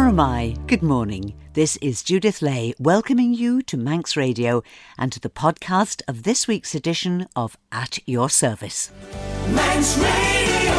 Aramai, good morning. This is Judith Lay welcoming you to Manx Radio and to the podcast of this week's edition of At Your Service. Manx Radio.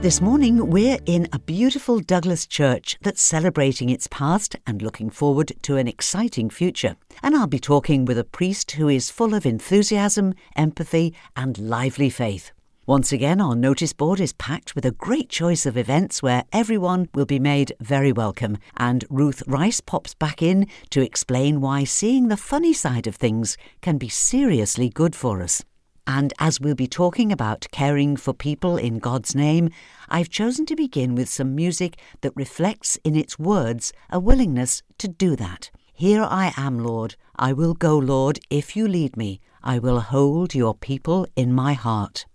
This morning we're in a beautiful Douglas church that's celebrating its past and looking forward to an exciting future. And I'll be talking with a priest who is full of enthusiasm, empathy and lively faith. Once again, our notice board is packed with a great choice of events where everyone will be made very welcome. And Ruth Rice pops back in to explain why seeing the funny side of things can be seriously good for us. And as we'll be talking about caring for people in God's name, I've chosen to begin with some music that reflects in its words a willingness to do that. Here I am, Lord. I will go, Lord, if you lead me. I will hold your people in my heart.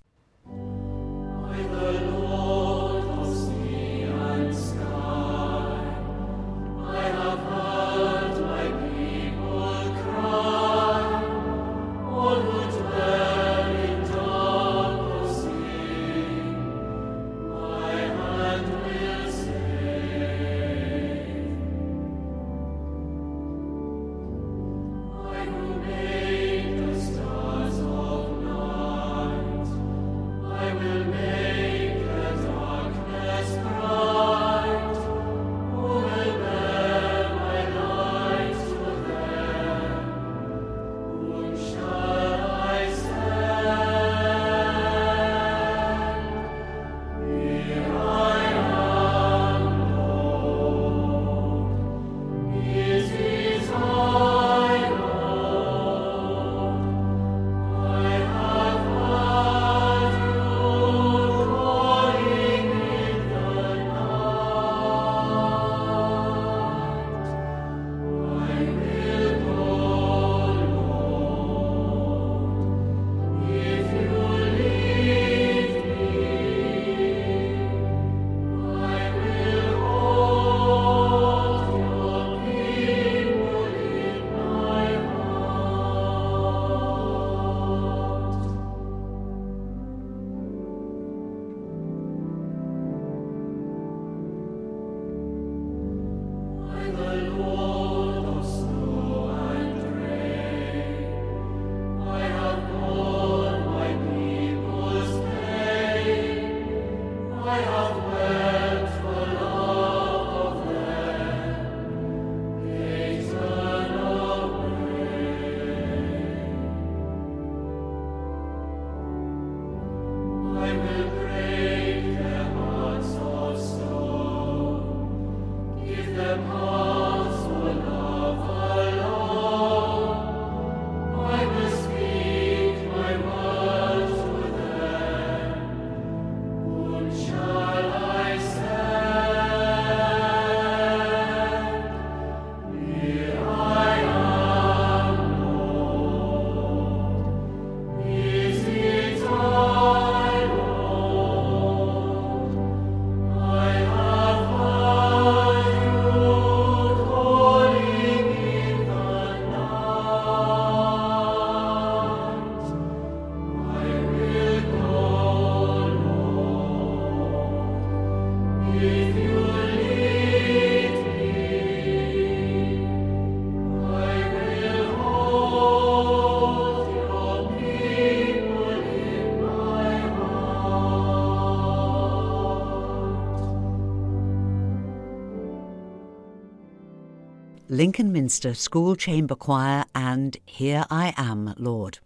Lincoln Minster School Chamber Choir and Here I Am, Lord.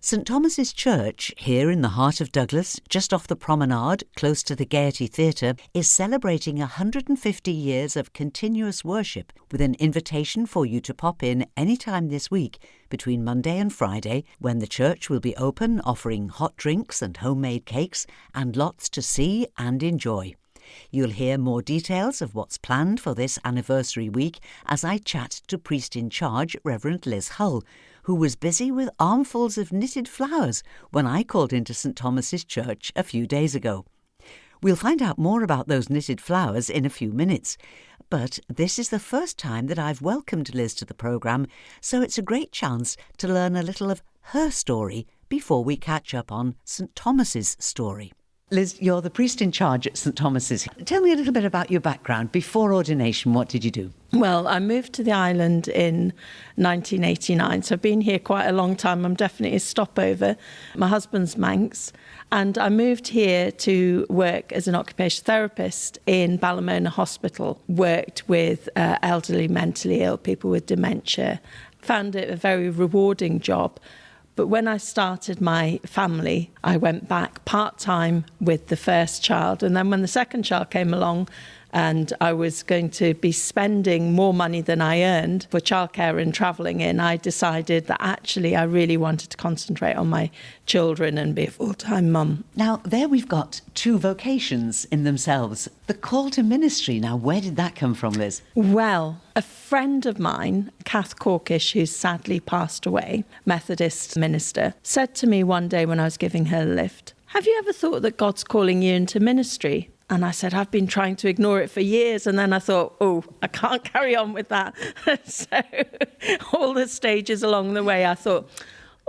St Thomas's Church, here in the heart of Douglas, just off the promenade, close to the Gaiety Theatre, is celebrating 150 years of continuous worship with an invitation for you to pop in any time this week between Monday and Friday, when the church will be open, offering hot drinks and homemade cakes and lots to see and enjoy. You'll hear more details of what's planned for this anniversary week as I chat to priest in charge, Reverend Liz Hull, who was busy with armfuls of knitted flowers when I called into St Thomas's Church a few days ago. We'll find out more about those knitted flowers in a few minutes. But this is the first time that I've welcomed Liz to the programme, so it's a great chance to learn a little of her story before we catch up on St Thomas's story. Liz, you're the priest in charge at St Thomas's. Tell me a little bit about your background. Before ordination, what did you do? Well, I moved to the island in 1989, so I've been here quite a long time. I'm definitely a stopover. My husband's Manx, and I moved here to work as an occupational therapist in Ballymona Hospital. Worked with elderly, mentally ill people with dementia. Found it a very rewarding job. But when I started my family, I went back part-time with the first child. And then when the second child came along and I was going to be spending more money than I earned for childcare and travelling in, I decided that actually I really wanted to concentrate on my children and be a full-time mum. Now, there we've got two vocations in themselves. The call to ministry, now, where did that come from, Liz? Well, a friend of mine, Kath Corkish, who's sadly passed away, Methodist minister, said to me one day when I was giving her a lift, "Have you ever thought that God's calling you into ministry?" And I said, "I've been trying to ignore it for years." And then I thought, I can't carry on with that. So all the stages along the way, I thought,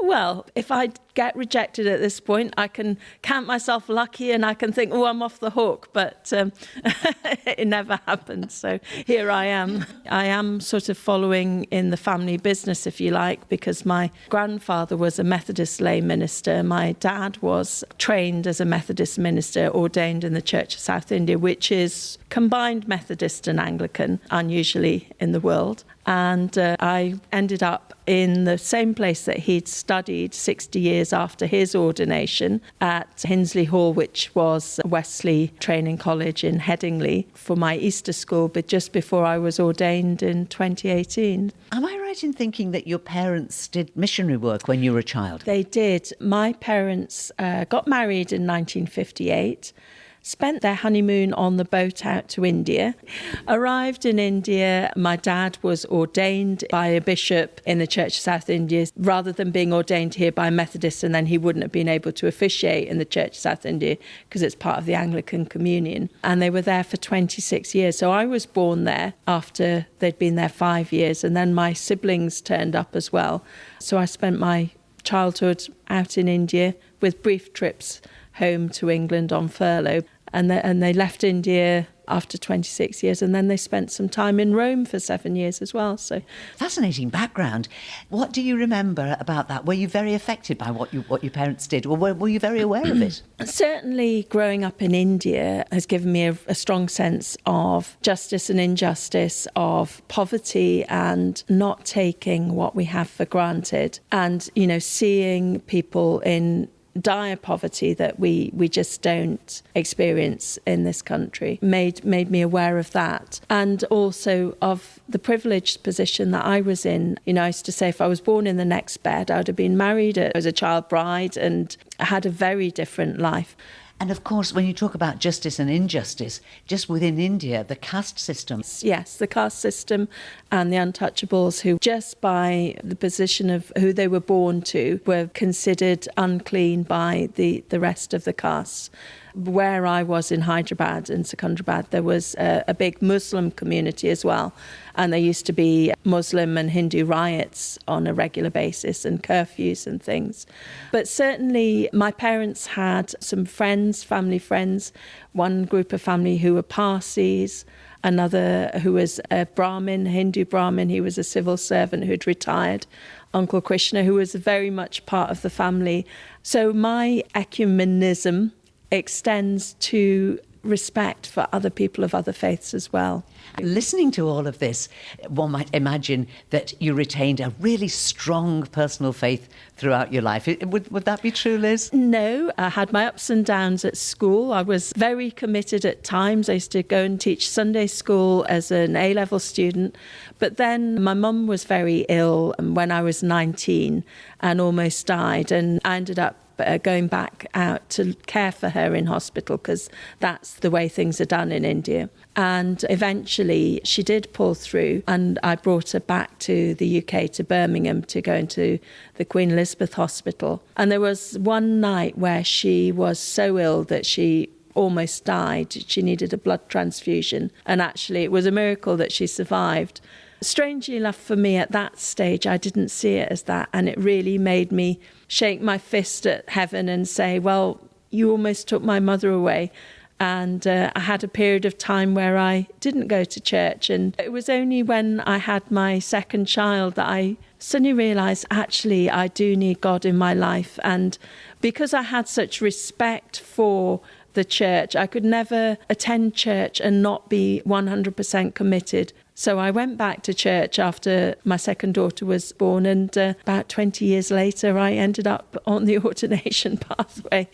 well, if I get rejected at this point, I can count myself lucky and I can think, I'm off the hook. But it never happened. So here I am. I am sort of following in the family business, if you like, because my grandfather was a Methodist lay minister. My dad was trained as a Methodist minister, ordained in the Church of South India, which is combined Methodist and Anglican, unusually in the world. And I ended up in the same place that he'd studied 60 years after his ordination at Hinsley Hall, which was Wesley Training College in Headingley, for my Easter school, but just before I was ordained in 2018. Am I right in thinking that your parents did missionary work when you were a child? They did. My parents got married in 1958. Spent their honeymoon on the boat out to India. Arrived in India, my dad was ordained by a bishop in the Church of South India, rather than being ordained here by a Methodist, and then he wouldn't have been able to officiate in the Church of South India because it's part of the Anglican Communion. And they were there for 26 years. So I was born there after they'd been there 5 years, and then my siblings turned up as well. So I spent my childhood out in India with brief trips home to England on furlough. And they left India after 26 years, and then they spent some time in Rome for 7 years as well. So, fascinating background. What do you remember about that? Were you very affected by what your parents did, or were you very aware of it? Certainly growing up in India has given me a strong sense of justice and injustice, of poverty and not taking what we have for granted, and, seeing people in dire poverty that we just don't experience in this country made me aware of that, and also of the privileged position that I was in. I used to say if I was born in the next bed, I would have been married as a child bride and had a very different life. And of course, when you talk about justice and injustice, just within India, the caste system. Yes, the caste system and the untouchables, who just by the position of who they were born to were considered unclean by the rest of the castes. Where I was in Hyderabad, in Secunderabad, there was a big Muslim community as well. And there used to be Muslim and Hindu riots on a regular basis and curfews and things. But certainly my parents had some friends, family friends, one group of family who were Parsis, another who was a Brahmin, Hindu Brahmin. He was a civil servant who'd retired. Uncle Krishna, who was very much part of the family. So my ecumenism extends to respect for other people of other faiths as well. Listening to all of this, one might imagine that you retained a really strong personal faith throughout your life. Would that be true, Liz? No, I had my ups and downs at school. I was very committed at times. I used to go and teach Sunday school as an A-level student. But then my mum was very ill when I was 19 and almost died. And I ended up going back out to care for her in hospital because that's the way things are done in India. And eventually she did pull through, and I brought her back to the UK, to Birmingham, to go into the Queen Elizabeth Hospital. And there was one night where she was so ill that she almost died. She needed a blood transfusion. And actually it was a miracle that she survived. Strangely enough for me at that stage, I didn't see it as that. And it really made me shake my fist at heaven and say, well, you almost took my mother away. And I had a period of time where I didn't go to church. And it was only when I had my second child that I suddenly realised, actually, I do need God in my life. And because I had such respect for the church, I could never attend church and not be 100% committed. So I went back to church after my second daughter was born, and about 20 years later, I ended up on the ordination pathway.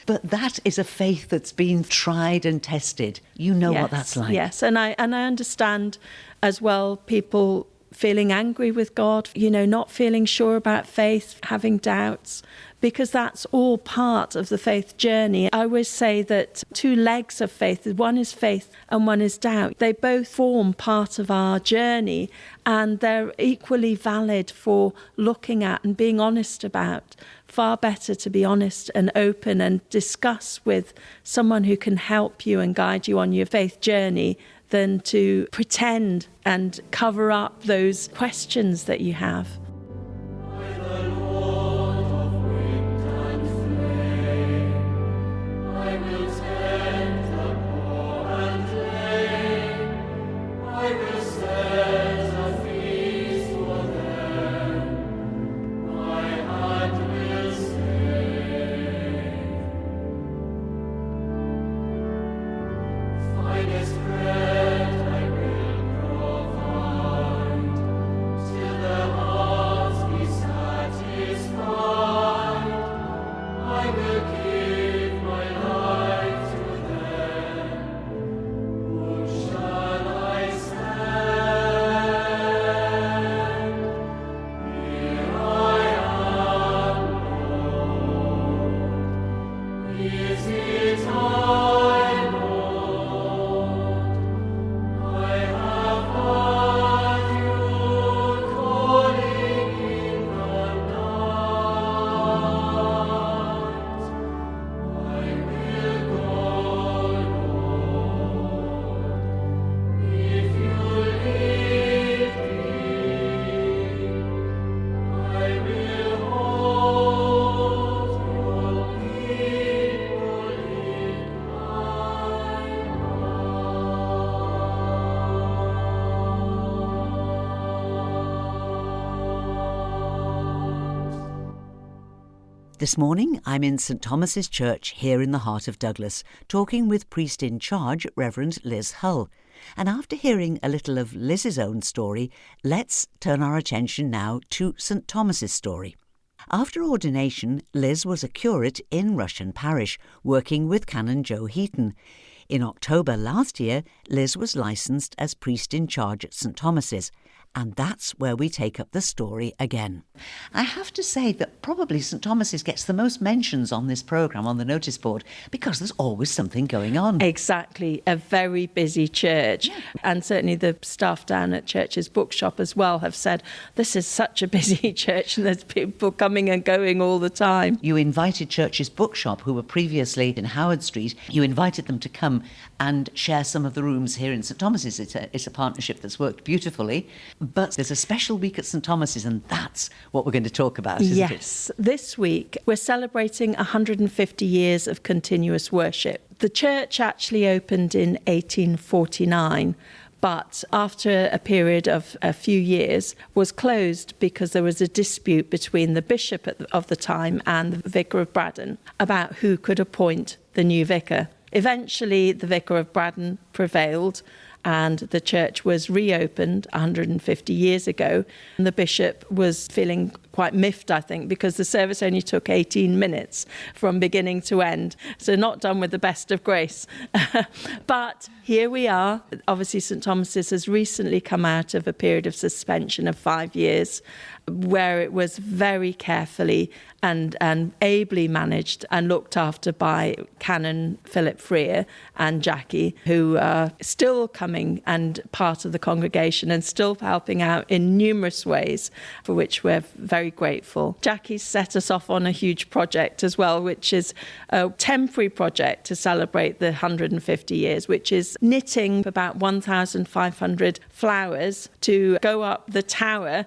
But that is a faith that's been tried and tested. You know what that's like. Yes, and I understand as well people feeling angry with God, not feeling sure about faith, having doubts, because that's all part of the faith journey. I always say that two legs of faith, one is faith and one is doubt. They both form part of our journey, and they're equally valid for looking at and being honest about. Far better to be honest and open and discuss with someone who can help you and guide you on your faith journey than to pretend and cover up those questions that you have. This morning, I'm in St Thomas's Church here in the heart of Douglas, talking with priest in charge, Reverend Liz Hull. And after hearing a little of Liz's own story, let's turn our attention now to St Thomas's story. After ordination, Liz was a curate in Rushen Parish, working with Canon Joe Heaton. In October last year, Liz was licensed as priest in charge at St Thomas's. And that's where we take up the story again. I have to say that probably St Thomas's gets the most mentions on this programme, on the notice board, because there's always something going on. Exactly. A very busy church. Yeah. And certainly the staff down at Church's Bookshop as well have said, this is such a busy church and there's people coming and going all the time. You invited Church's Bookshop, who were previously in Howard Street, you invited them to come and share some of the rooms here in St Thomas's. It's a partnership that's worked beautifully. But there's a special week at St Thomas's, and that's what we're going to talk about, isn't it? Yes. This week, we're celebrating 150 years of continuous worship. The church actually opened in 1849, but after a period of a few years was closed because there was a dispute between the bishop of the time and the vicar of Braddon about who could appoint the new vicar. Eventually, the vicar of Braddon prevailed, and the church was reopened 150 years ago. And the bishop was feeling quite miffed, I think, because the service only took 18 minutes from beginning to end. So not done with the best of grace. But here we are. Obviously, St Thomas's has recently come out of a period of suspension of 5 years, where it was very carefully and ably managed and looked after by Canon Philip Freer and Jackie, who are still coming and part of the congregation and still helping out in numerous ways, for which we're very grateful. Jackie's set us off on a huge project as well, which is a temporary project to celebrate the 150 years, which is knitting about 1,500 flowers to go up the tower.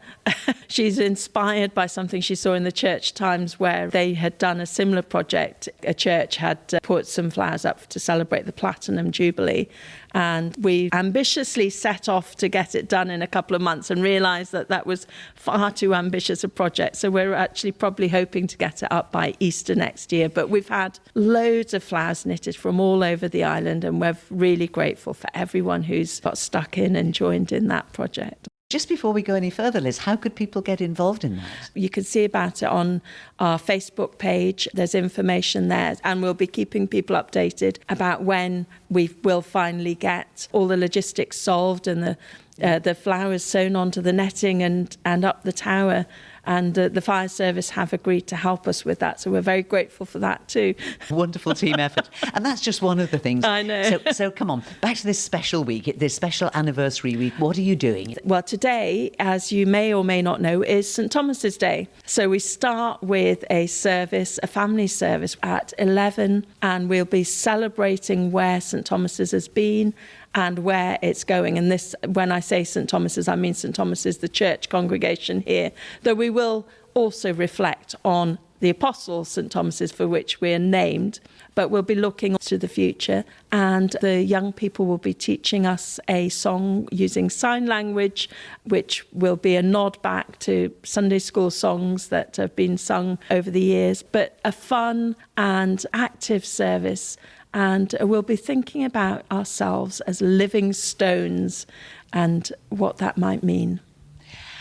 She's she's inspired by something she saw in the Church Times where they had done a similar project. A church had put some flowers up to celebrate the Platinum Jubilee. And we ambitiously set off to get it done in a couple of months and realised that that was far too ambitious a project. So we're actually probably hoping to get it up by Easter next year. But we've had loads of flowers knitted from all over the island, and we're really grateful for everyone who's got stuck in and joined in that project. Just before we go any further, Liz, how could people get involved in that? You can see about it on our Facebook page. There's information there, and we'll be keeping people updated about when we will finally get all the logistics solved and the flowers sewn onto the netting and up the tower. And the fire service have agreed to help us with that. So we're very grateful for that too. Wonderful team effort. And that's just one of the things. I know. So come on, back to this special week, this special anniversary week. What are you doing? Well, today, as you may or may not know, is St Thomas's Day. So we start with a service, a family service at 11, and we'll be celebrating where St Thomas's has been and where it's going. And this, when I say St Thomas's, I mean St Thomas's, the church congregation here, though we will also reflect on the apostles, St Thomas's, for which we're named, but we'll be looking to the future. And the young people will be teaching us a song using sign language, which will be a nod back to Sunday school songs that have been sung over the years, but a fun and active service. And we'll be thinking about ourselves as living stones and what that might mean.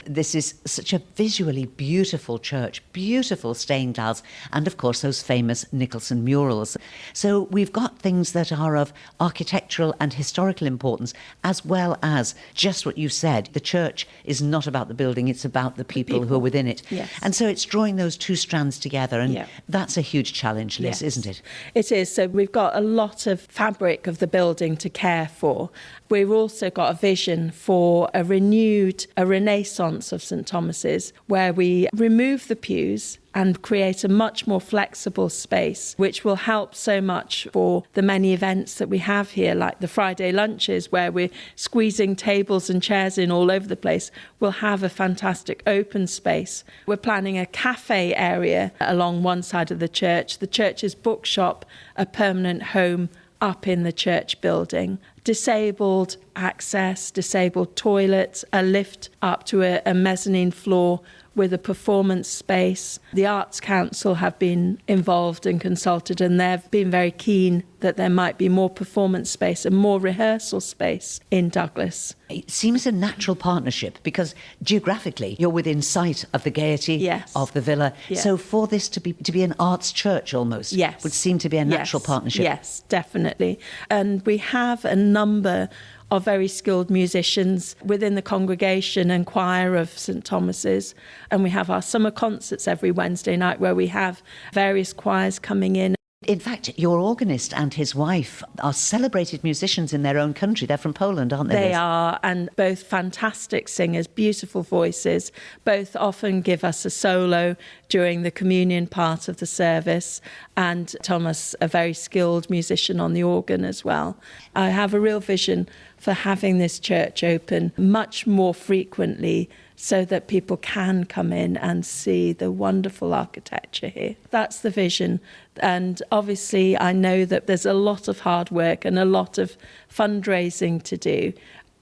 This is such a visually beautiful church, beautiful stained glass, and of course those famous Nicholson murals. So we've got things that are of architectural and historical importance, as well as just what you said. The church is not about the building, it's about the people who are within it. Yes. And so it's drawing those two strands together, and that's a huge challenge, Liz, isn't it? It is. So we've got a lot of fabric of the building to care for. We've also got a vision for a renaissance of St Thomas's, where we remove the pews and create a much more flexible space, which will help so much for the many events that we have here, like the Friday lunches, where we're squeezing tables and chairs in all over the place. We'll have a fantastic open space. We're planning a cafe area along one side of the church, the church's bookshop, a permanent home up in the church building, disabled access, disabled toilets, a lift up to a mezzanine floor with a performance space. The Arts Council have been involved and consulted, and they've been very keen that there might be more performance space and more rehearsal space in Douglas. It seems a natural partnership because geographically you're within sight of the gaiety of the villa. Yes. So for this to be an arts church almost would seem to be a natural partnership. Yes, definitely. And we have a number of very skilled musicians within the congregation and choir of St Thomas's. And we have our summer concerts every Wednesday night where we have various choirs coming in. In fact, your organist and his wife are celebrated musicians in their own country. They're from Poland, aren't they? They Liz? are, and both fantastic singers, beautiful voices. Both often give us a solo during the communion part of the service, and Thomas, a very skilled musician on the organ as well. I have a real vision for having this church open much more frequently so that people can come in and see the wonderful architecture here. That's the vision. And obviously, I know that there's a lot of hard work and a lot of fundraising to do.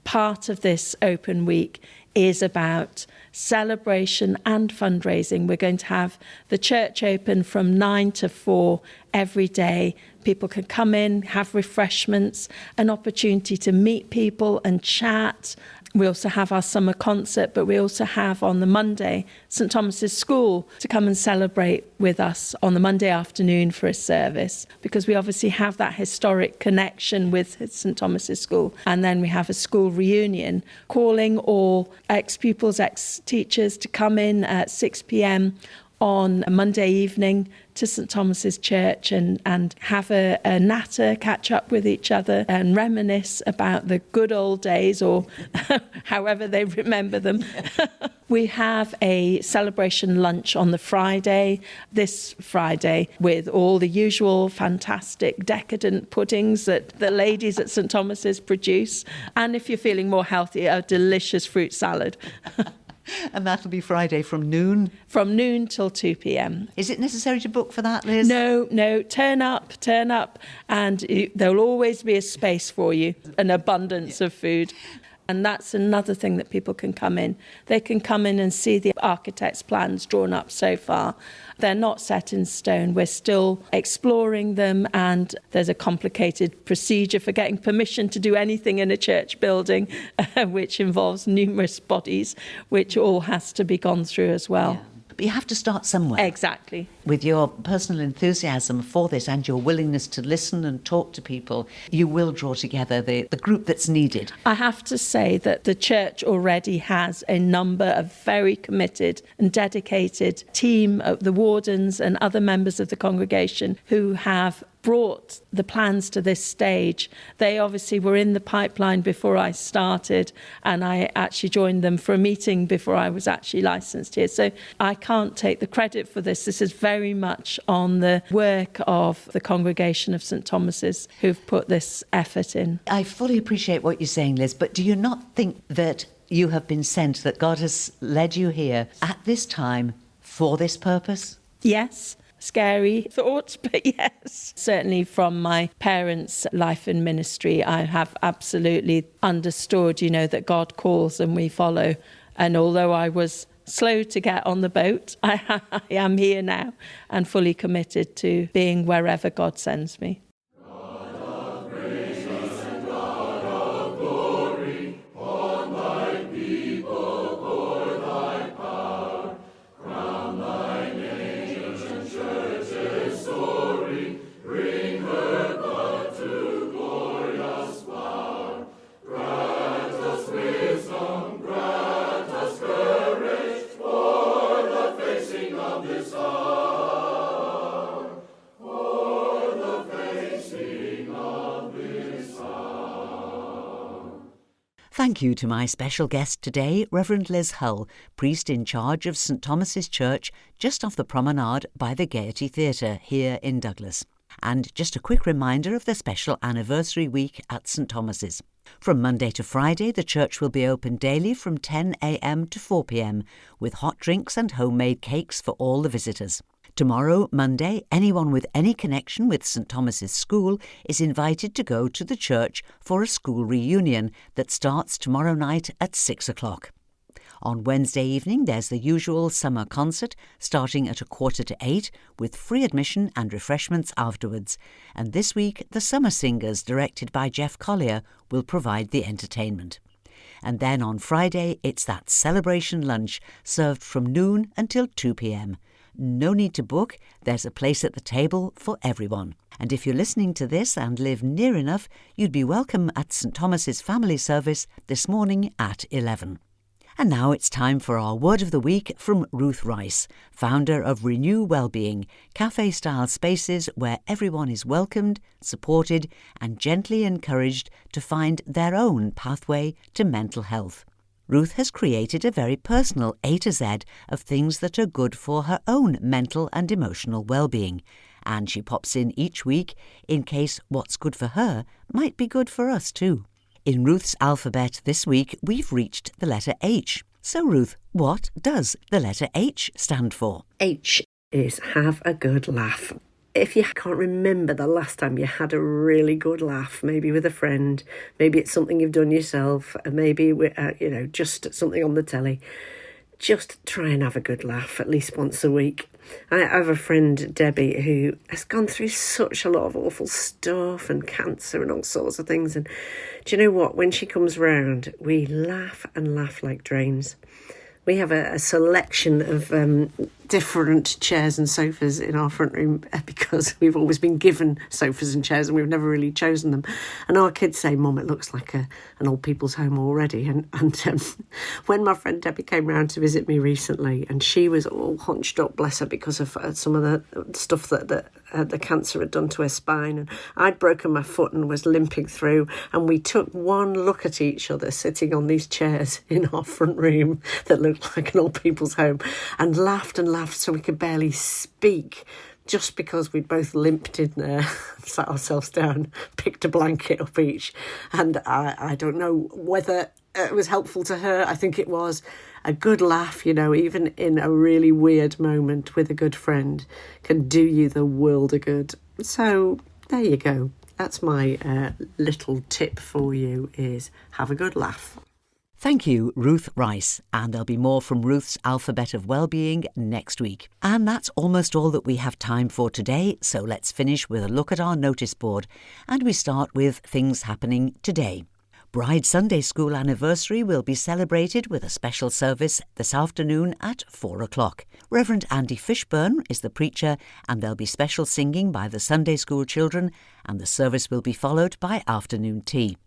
Part of this open week is about celebration and fundraising. We're going to have the church open from 9 to 4 every day. People can come in, have refreshments, an opportunity to meet people and chat. We also have our summer concert, but we also have on the Monday St Thomas's School to come and celebrate with us on the Monday afternoon for a service, because we obviously have that historic connection with St Thomas's School. And then we have a school reunion, calling all ex-pupils, ex-teachers to come in at 6 p.m. on a Monday evening to St Thomas's Church and have a natter, catch up with each other and reminisce about the good old days, or however they remember them. We have a celebration lunch on the Friday, this Friday, with all the usual fantastic decadent puddings that the ladies at St Thomas's produce. And if you're feeling more healthy, a delicious fruit salad. And that'll be Friday from noon? From noon till 2 p.m. Is it necessary to book for that, Liz? No, turn up, and there'll always be a space for you, an abundance of food. And that's another thing that people can come in. They can come in and see the architect's plans drawn up so far. They're not set in stone. We're still exploring them, and there's a complicated procedure for getting permission to do anything in a church building, which involves numerous bodies, which all has to be gone through as well. Yeah. But you have to start somewhere. Exactly. With your personal enthusiasm for this and your willingness to listen and talk to people, you will draw together the group that's needed. I have to say that the church already has a number of very committed and dedicated team of the wardens and other members of the congregation who have brought the plans to this stage. They obviously were in the pipeline before I started, and I actually joined them for a meeting before I was actually licensed here. So I can't take the credit for this. This is very much on the work of the congregation of St Thomas's who've put this effort in. I fully appreciate what you're saying, Liz, but do you not think that you have been sent, that God has led you here at this time for this purpose? Yes. Scary thoughts, but yes. Certainly from my parents' life and ministry, I have absolutely understood, that God calls and we follow. And although I was slow to get on the boat, I am here now and fully committed to being wherever God sends me. Thank you to my special guest today, Reverend Liz Hull, priest in charge of St Thomas's Church, just off the promenade by the Gaiety Theatre here in Douglas. And just a quick reminder of the special anniversary week at St Thomas's. From Monday to Friday, the church will be open daily from 10 a.m. to 4 p.m, with hot drinks and homemade cakes for all the visitors. Tomorrow, Monday, anyone with any connection with St Thomas's School is invited to go to the church for a school reunion that starts tomorrow night at 6 o'clock. On Wednesday evening, there's the usual summer concert starting at 7:45 with free admission and refreshments afterwards. And this week, the Summer Singers, directed by Jeff Collier, will provide the entertainment. And then on Friday, it's that celebration lunch served from noon until 2 p.m. No need to book, there's a place at the table for everyone. And if you're listening to this and live near enough, you'd be welcome at St Thomas's family service this morning at 11. And now it's time for our Word of the Week from Ruth Rice, founder of Renew Wellbeing, cafe-style spaces where everyone is welcomed, supported and gently encouraged to find their own pathway to mental health. Ruth has created a very personal A to Z of things that are good for her own mental and emotional well-being, and she pops in each week in case what's good for her might be good for us too. In Ruth's alphabet this week, we've reached the letter H. So Ruth, what does the letter H stand for? H is have a good laugh. If you can't remember the last time you had a really good laugh, maybe with a friend, maybe it's something you've done yourself, maybe just something on the telly, just try and have a good laugh at least once a week. I have a friend, Debbie, who has gone through such a lot of awful stuff and cancer and all sorts of things. And do you know what? When she comes round, we laugh and laugh like drains. We have a selection of different chairs and sofas in our front room because we've always been given sofas and chairs and we've never really chosen them. And our kids say, Mum, it looks like an old people's home already. And when my friend Debbie came round to visit me recently, and she was all hunched up, bless her, because of some of the stuff that the cancer had done to her spine. And I'd broken my foot and was limping through. And we took one look at each other sitting on these chairs in our front room that looked like an old people's home and laughed so we could barely speak, just because we'd both limped in there, sat ourselves down, picked a blanket up each. And I don't know whether it was helpful to her. I think it was. a good laugh, even in a really weird moment with a good friend, can do you the world of good. So there you go. That's my little tip for you, is have a good laugh. Thank you, Ruth Rice, and there'll be more from Ruth's Alphabet of Wellbeing next week. And that's almost all that we have time for today, so let's finish with a look at our notice board, and we start with things happening today. Bride Sunday School anniversary will be celebrated with a special service this afternoon at 4 o'clock. Reverend Andy Fishburn is the preacher, and there'll be special singing by the Sunday School children, and the service will be followed by afternoon tea.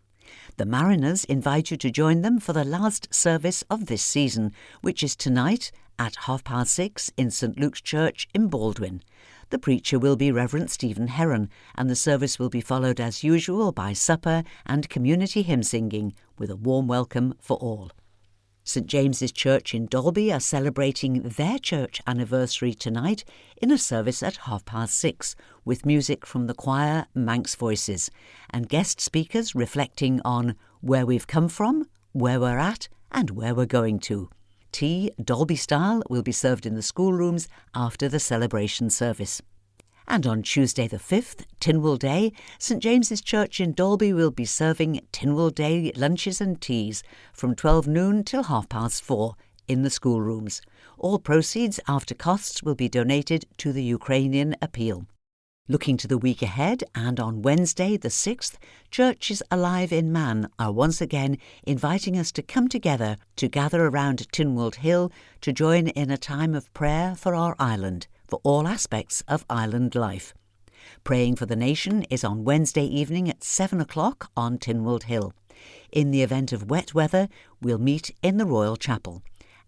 The Mariners invite you to join them for the last service of this season, which is tonight at 6:30 in St Luke's Church in Baldwin. The preacher will be Reverend Stephen Heron, and the service will be followed as usual by supper and community hymn singing, with a warm welcome for all. St James's Church in Dalby are celebrating their church anniversary tonight in a service at 6:30, with music from the choir Manx Voices, and guest speakers reflecting on where we've come from, where we're at, and where we're going to. Tea, Dalby style, will be served in the schoolrooms after the celebration service. And on Tuesday the 5th, Tynwald Day, St James's Church in Dalby will be serving Tynwald Day lunches and teas from 12 noon till 4:30 in the schoolrooms. All proceeds after costs will be donated to the Ukrainian Appeal. Looking to the week ahead, and on Wednesday the 6th, Churches Alive in Man are once again inviting us to come together to gather around Tynwald Hill to join in a time of prayer for our island, for all aspects of island life. Praying for the Nation is on Wednesday evening at 7 o'clock on Tynwald Hill. In the event of wet weather, we'll meet in the Royal Chapel.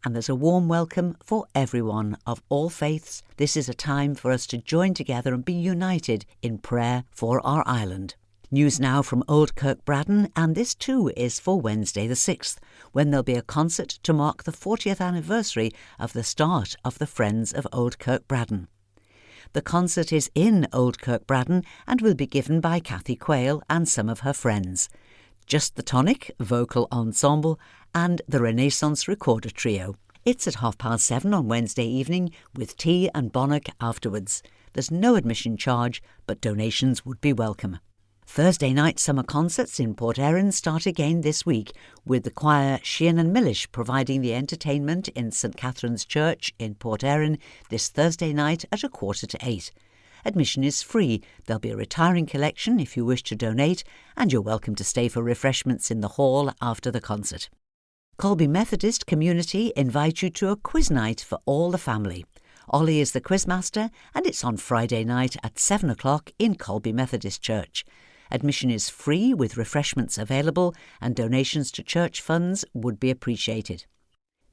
And there's a warm welcome for everyone of all faiths. This is a time for us to join together and be united in prayer for our island. News now from Old Kirkbraden, and this too is for Wednesday the 6th, when there'll be a concert to mark the 40th anniversary of the start of the Friends of Old Kirkbraden. The concert is in Old Kirkbraden and will be given by Cathy Quayle and some of her friends. Just the Tonic Vocal Ensemble and the Renaissance Recorder Trio. It's at 7:30 on Wednesday evening, with tea and bonnock afterwards. There's no admission charge, but donations would be welcome. Thursday night summer concerts in Port Erin start again this week, with the choir Sheehan and Millish providing the entertainment in St Catherine's Church in Port Erin this Thursday night at 7:45. Admission is free. There'll be a retiring collection if you wish to donate, and you're welcome to stay for refreshments in the hall after the concert. Colby Methodist Community invite you to a quiz night for all the family. Ollie is the quizmaster, and it's on Friday night at 7 o'clock in Colby Methodist Church. Admission is free with refreshments available, and donations to church funds would be appreciated.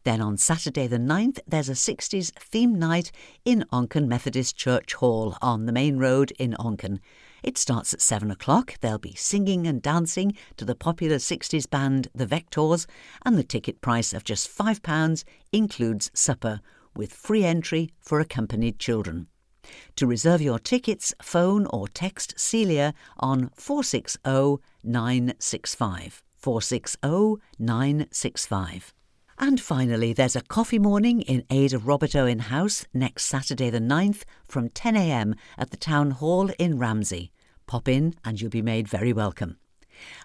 Then on Saturday the 9th, there's a 60s theme night in Onken Methodist Church Hall on the main road in Onken. It starts at 7 o'clock. There'll be singing and dancing to the popular 60s band The Vectors, and the ticket price of just £5 includes supper, with free entry for accompanied children. To reserve your tickets, phone or text Celia on 460 965. 460 965. And finally, there's a coffee morning in aid of Robert Owen House next Saturday the 9th from 10 a.m. at the Town Hall in Ramsey. Pop in and you'll be made very welcome.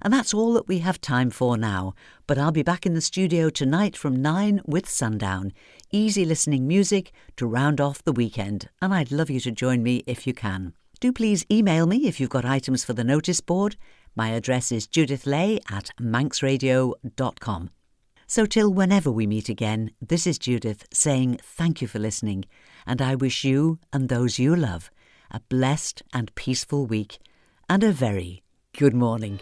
And that's all that we have time for now, but I'll be back in the studio tonight from 9 with Sundown. Easy listening music to round off the weekend, and I'd love you to join me if you can. Do please email me if you've got items for the notice board. My address is judithlay@manxradio.com. So till whenever we meet again, this is Judith saying thank you for listening, and I wish you and those you love a blessed and peaceful week and a very good morning.